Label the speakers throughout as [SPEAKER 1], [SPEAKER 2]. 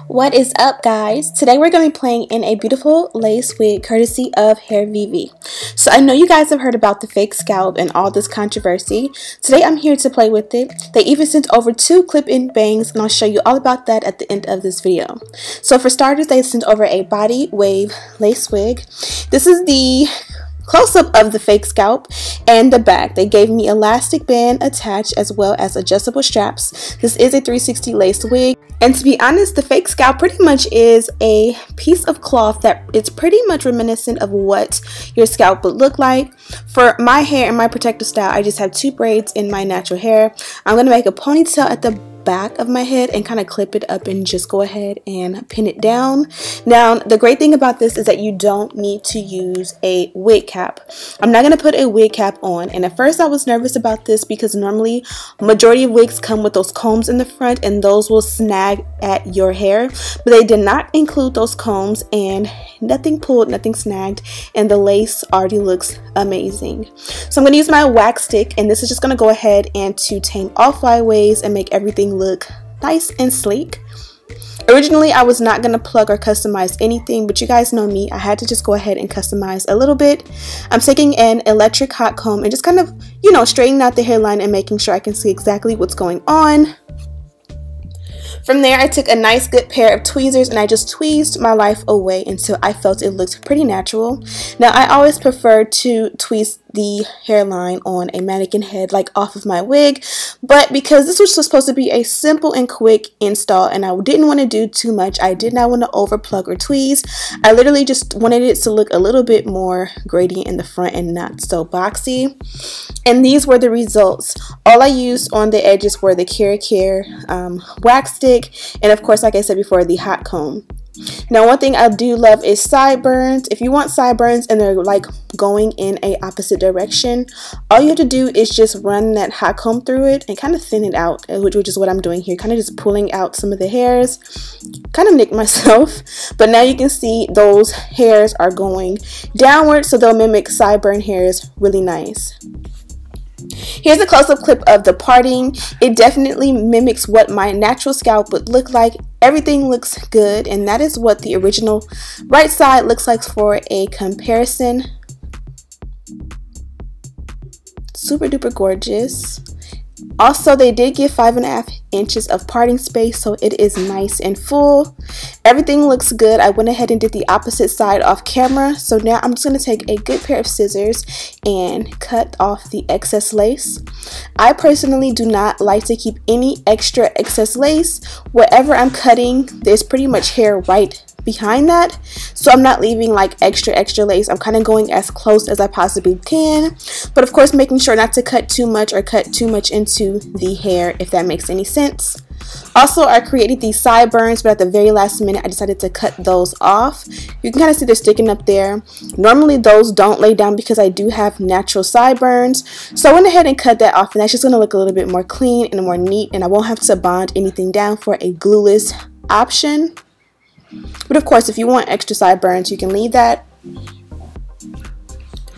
[SPEAKER 1] What is up, guys? Today we're going to be playing in a beautiful lace wig courtesy of Hair Vivi. So I know you guys have heard about the fake scalp and all this controversy. Today I'm here to play with it. They even sent over 2 clip-in bangs, and I'll show you all about that at the end of this video. So for starters, they sent over a body wave lace wig. This is the close-up of the fake scalp and the back. They gave me elastic band attached as well as adjustable straps. This is a 360 lace wig, and to be honest, the fake scalp pretty much is a piece of cloth that it's pretty much reminiscent of what your scalp would look like. For my hair and my protective style, I just have 2 braids in my natural hair. I'm going to make a ponytail at the back of my head and kind of clip it up and just go ahead and pin it down. Now, the great thing about this is that you don't need to use a wig cap. I'm not going to put a wig cap on, and at first I was nervous about this because normally majority of wigs come with those combs in the front and those will snag at your hair, but they did not include those combs and nothing pulled, nothing snagged, and the lace already looks amazing. So I'm going to use my wax stick, and this is just going to go ahead and to tame all flyaways and make everything look nice and sleek. Originally, I was not going to plug or customize anything, but you guys know me. I had to just go ahead and customize a little bit. I'm taking an electric hot comb and just kind of, straightening out the hairline and making sure I can see exactly what's going on. From there, I took a nice good pair of tweezers and I just tweezed my life away until I felt it looked pretty natural. Now, I always prefer to tweeze the hairline on a mannequin head, like off of my wig, but because this was supposed to be a simple and quick install and I didn't want to do too much, I did not want to over plug or tweeze. I literally just wanted it to look a little bit more gradient in the front and not so boxy, and these were the results. All I used on the edges were the Care wax stick, and of course, like I said before, the hot comb. Now, one thing I do love is sideburns. If you want sideburns and they're like going in a opposite direction, all you have to do is just run that hot comb through it and kind of thin it out, which is what I'm doing here, kind of just pulling out some of the hairs. Kind of nicked myself, but now you can see those hairs are going downward, so they'll mimic sideburn hairs really nice. Here's a close-up clip of the parting. It definitely mimics what my natural scalp would look like. Everything looks good, and that is what the original right side looks like for a comparison. Super duper gorgeous. Also, they did give 5.5 inches of parting space, so it is nice and full. Everything looks good. I went ahead and did the opposite side off camera, so now I'm just going to take a good pair of scissors and cut off the excess lace. I personally do not like to keep any extra excess lace. Whatever I'm cutting, there's pretty much hair right behind that, so I'm not leaving like extra lace. I'm kind of going as close as I possibly can, but of course making sure not to cut too much or cut too much into the hair, if that makes any sense. Also, I created these sideburns, but at the very last minute I decided to cut those off. You can kind of see they're sticking up there. Normally those don't lay down because I do have natural sideburns, so I went ahead and cut that off, and that's just going to look a little bit more clean and more neat, and I won't have to bond anything down for a glueless option. But of course, if you want extra sideburns, you can leave that.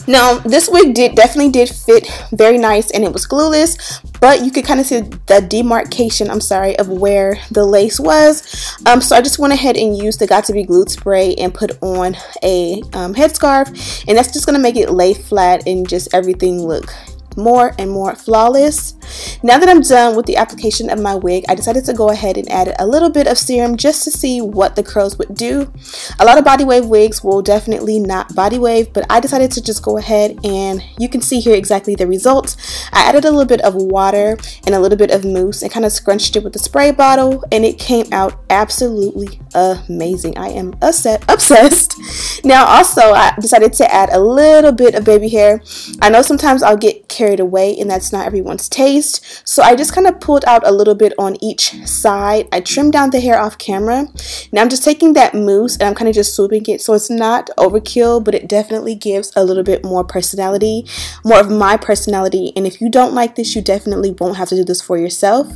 [SPEAKER 1] Now, this wig definitely did fit very nice, and it was glueless, but you could kind of see the demarcation, of where the lace was. So I just went ahead and used the Got2b Glued spray and put on a headscarf, and that's just going to make it lay flat and just everything look more and more flawless. Now that I'm done with the application of my wig, I decided to go ahead and add a little bit of serum just to see what the curls would do. A lot of body wave wigs will definitely not body wave, but I decided to just go ahead, and you can see here exactly the results. I added a little bit of water and a little bit of mousse and kind of scrunched it with the spray bottle, and it came out absolutely amazing. I am obsessed. Now also, I decided to add a little bit of baby hair. I know sometimes I'll get carried away, and that's not everyone's taste, so I just kind of pulled out a little bit on each side. I trimmed down the hair off camera. Now I'm just taking that mousse and I'm kind of just swooping it, so it's not overkill, but it definitely gives a little bit more personality, more of my personality, and if you don't like this, you definitely won't have to do this for yourself.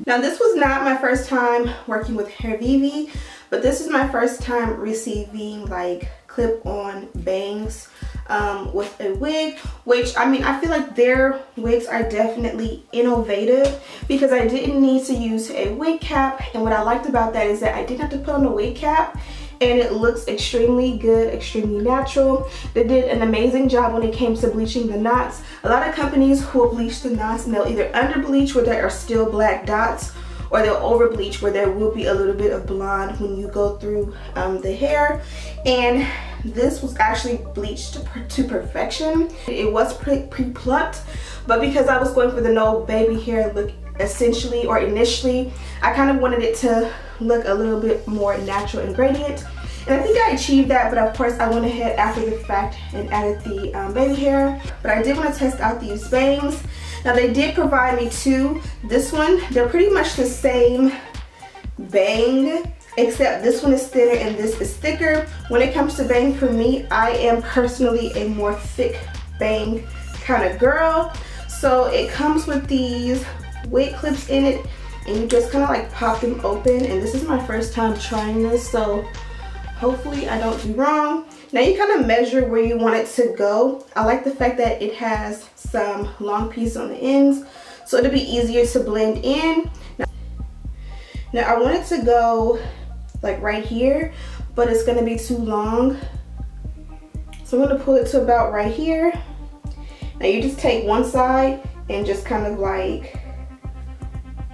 [SPEAKER 1] Now, this was not my first time working with Hair Vivi, but this is my first time receiving like clip-on bangs. with a wig, which I mean, I feel like their wigs are definitely innovative because I didn't need to use a wig cap. And what I liked about that is that I didn't have to put on a wig cap, and it looks extremely good, extremely natural. They did an amazing job when it came to bleaching the knots. A lot of companies will bleach the knots and they'll either under bleach where there are still black dots, or they'll over bleach where there will be a little bit of blonde when you go through the hair. And this was actually bleached to perfection. It was pre-plucked, but because I was going for the no baby hair look essentially, or initially, I kind of wanted it to look a little bit more natural and gradient. And I think I achieved that, but of course I went ahead after the fact and added the baby hair. But I did want to test out these bangs. Now they did provide me two. This one, they're pretty much the same bang, except this one is thinner and this is thicker. When it comes to bang, for me, I am personally a more thick bang kind of girl. So it comes with these wig clips in it, and you just kind of like pop them open. And this is my first time trying this, so hopefully I don't do wrong. Now you kind of measure where you want it to go. I like the fact that it has some long pieces on the ends, so it'll be easier to blend in. Now I want it to go like right here, but it's gonna be too long. So I'm gonna pull it to about right here. Now you just take one side and just kind of like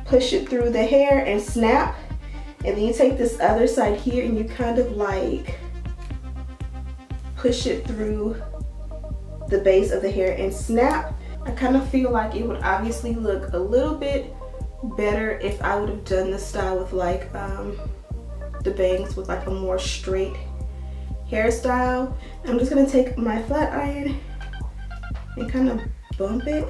[SPEAKER 1] push it through the hair and snap. And then you take this other side here and you kind of like push it through the base of the hair and snap. I kind of feel like it would obviously look a little bit better if I would have done this style with like the bangs with like a more straight hairstyle. I'm just gonna take my flat iron and kind of bump it.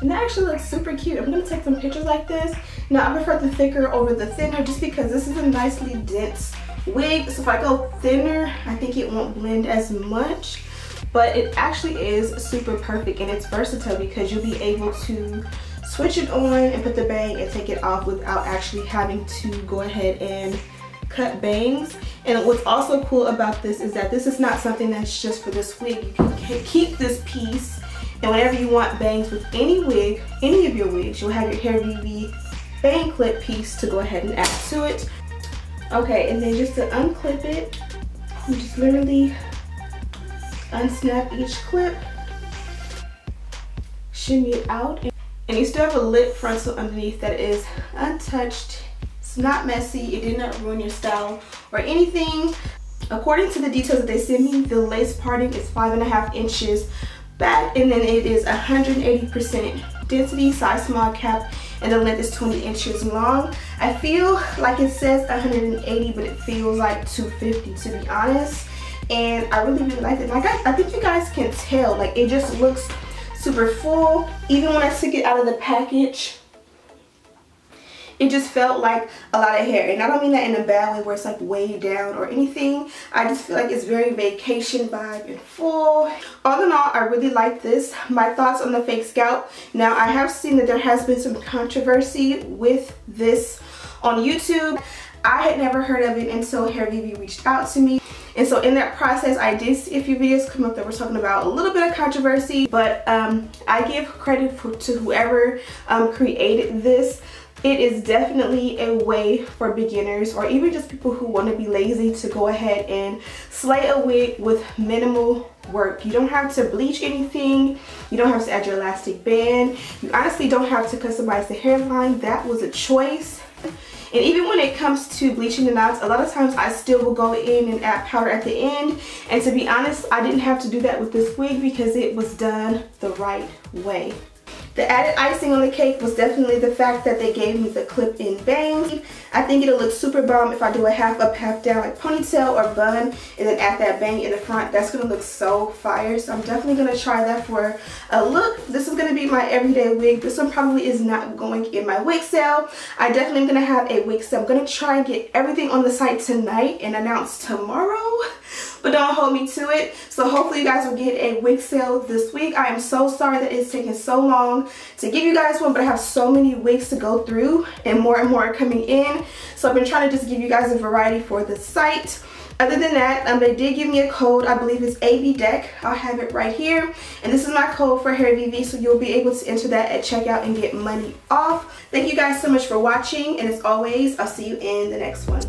[SPEAKER 1] And that actually looks super cute. I'm gonna take some pictures like this. Now I prefer the thicker over the thinner just because this is a nicely dense wig. So if I go thinner, I think it won't blend as much. But it actually is super perfect, and it's versatile because you'll be able to switch it on and put the bang and take it off without actually having to go ahead and cut bangs. And what's also cool about this is that this is not something that's just for this wig. You can keep this piece, and whenever you want bangs with any wig, any of your wigs, you'll have your Hair VV bang clip piece to go ahead and add to it. Okay, and then just to unclip it, you just literally unsnap each clip, shimmy it out, and you still have a lit frontal underneath that is untouched. It's not messy, it did not ruin your style or anything. According to the details that they sent me, the lace parting is 5.5 inches back, and then it is 180% density, size small cap, and the length is 20 inches long. I feel like it says 180, but it feels like 250 to be honest. And I really like it. Like I think you guys can tell, like it just looks super full. Even when I took it out of the package, it just felt like a lot of hair. And I don't mean that in a bad way where it's like way down or anything. I just feel like it's very vacation vibe and full. All in all, I really like this. My thoughts on the fake scalp. Now I have seen that there has been some controversy with this on YouTube. I had never heard of it until Hair VV reached out to me. And so in that process, I did see a few videos come up that were talking about a little bit of controversy. But I give credit to whoever created this. It is definitely a way for beginners or even just people who want to be lazy to go ahead and slay a wig with minimal work. You don't have to bleach anything. You don't have to add your elastic band. You honestly don't have to customize the hairline. That was a choice. And even when it comes to bleaching the knots, a lot of times I still will go in and add powder at the end. And to be honest, I didn't have to do that with this wig because it was done the right way. The added icing on the cake was definitely the fact that they gave me the clip-in bangs. I think it'll look super bomb if I do a half up, half down like ponytail or bun and then add that bang in the front. That's going to look so fire. So I'm definitely going to try that for a look. This is going to be my everyday wig. This one probably is not going in my wig sale. I definitely am going to have a wig sale. I'm going to try and get everything on the site tonight and announce tomorrow. But don't hold me to it. So hopefully you guys will get a wig sale this week. I am so sorry that it's taken so long to give you guys one, but I have so many wigs to go through and more are coming in. So I've been trying to just give you guys a variety for the site. Other than that, they did give me a code. I believe it's ABDEC. I'll have it right here. And this is my code for Hair VV, so you'll be able to enter that at checkout and get money off. Thank you guys so much for watching. And as always, I'll see you in the next one.